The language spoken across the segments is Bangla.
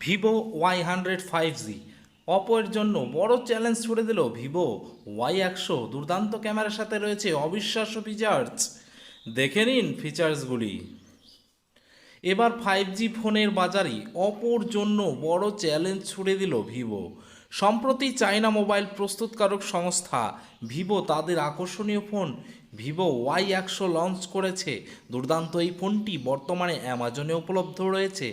ভিভো Y100 5G অপোর জন্য বড় চ্যালেঞ্জ ছুড়ে দিল ভিভো Y100। দুর্দান্ত ক্যামেরার সাথে রয়েছে অবিশ্বাস্য ফিচার্স। দেখে নিন ফিচার্সগুলি। এবার 5G ফোনের বাজারে অপোর জন্য বড় চ্যালেঞ্জ ছুড়ে দিল ভিভো। সম্প্রতি চায়না মোবাইল প্রস্তুতকারক সংস্থা ভিভো তাদের আকর্ষণীয় ফোন ভিভো Y100 লঞ্চ করেছে। দুর্দান্ত এই ফোনটি বর্তমানে অ্যামাজনে উপলব্ধ রয়েছে।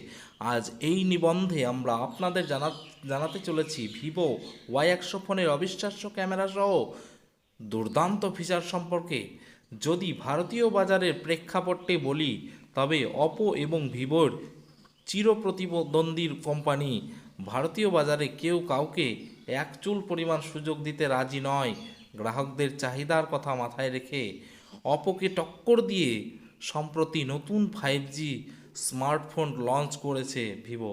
আজ এই নিবন্ধে আমরা আপনাদের জানাতে চলেছি ভিভো Y100 ফোনের অবিশ্বাস্য ক্যামেরা সহ দুর্দান্ত ফিচার সম্পর্কে। যদি ভারতীয় বাজারের প্রেক্ষাপটে বলি, তবে অপো এবং ভিভোর চিরপ্রতিদ্বন্দ্বী কোম্পানি। ভারতীয় বাজারে কেউ কাউকে এক চুল পরিমাণ সুযোগ দিতে রাজি নয়। গ্রাহকদের চাহিদার কথা মাথায় রেখে অপোকে টক্কর দিয়ে সম্প্রতি নতুন 5G স্মার্টফোন লঞ্চ করেছে ভিভো।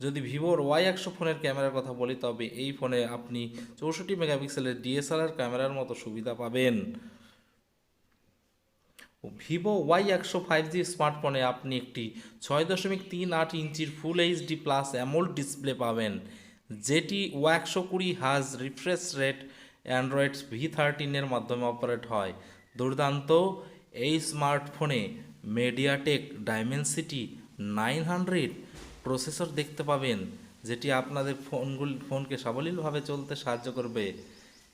যদি ভিভোর Y100 ফোনের ক্যামেরার কথা বলি, তবে এই ফোনে আপনি 64 মেগাপিক্সেলের ডিএসএলআর ক্যামেরার মতো সুবিধা পাবেন। ভিভো Y100 5G স্মার্টফোনে আপনি একটি 6.38 ইঞ্চির full HD plus AMOLED display পাবেন, যেটি Y120 হাজ রিফ্রেশ রেট অ্যান্ড্রয়েড V13 মাধ্যমে অপারেট হয়। দুর্দান্ত এই স্মার্টফোনে মিডিয়াটেক ডাইমেনসিটি 900 প্রসেসর দেখতে পাবেন, যেটি আপনাদের ফোনকে সাবলীলভাবে চলতে সাহায্য করবে।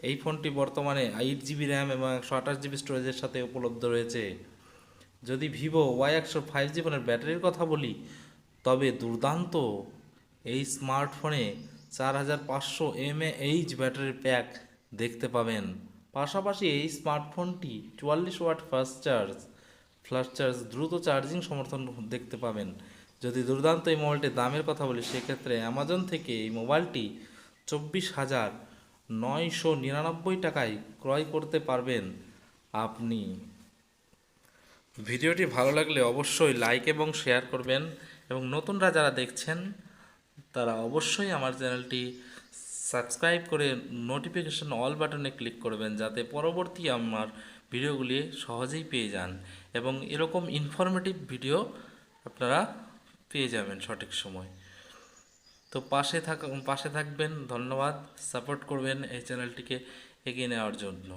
এই ফোনটি বর্তমানে 8GB র্যাম এবং 128GB স্টোরেজের সাথে উপলব্ধ রয়েছে। যদি ভিভো Y100 5G ফোনের ব্যাটারির কথা বলি, তবে দুর্দান্ত এই স্মার্টফোনে 4500 mAh ব্যাটারির প্যাক দেখতে পাবেন। পাশাপাশি এই স্মার্টফোনটি 44 ওয়াট ফ্লাশ চার্জ দ্রুত চার্জিং সমর্থন দেখতে পাবেন। যদি দুর্দান্ত এই মোবাইলটির দামের কথা বলি, সেক্ষেত্রে অ্যামাজন থেকে এই মোবাইলটি 24,999 টাকায় ক্রয় করতে পারবেন আপনি। ভিডিওটি ভালো লাগলে অবশ্যই লাইক এবং শেয়ার করবেন, এবং নতুনরা যারা দেখছেন তারা অবশ্যই আমার চ্যানেলটি সাবস্ক্রাইব করে নোটিফিকেশন অল বাটনে ক্লিক করবেন, যাতে পরবর্তী আমার ভিডিওগুলি সহজেই পেয়ে যান এবং এরকম ইনফরমেটিভ ভিডিও আপনারা পেয়ে যাবেন সঠিক সময়। তো পাশে থাকবেন। ধন্যবাদ। সাপোর্ট করবেন এই চ্যানেলটিকে এগিয়ে নেওয়ার জন্য।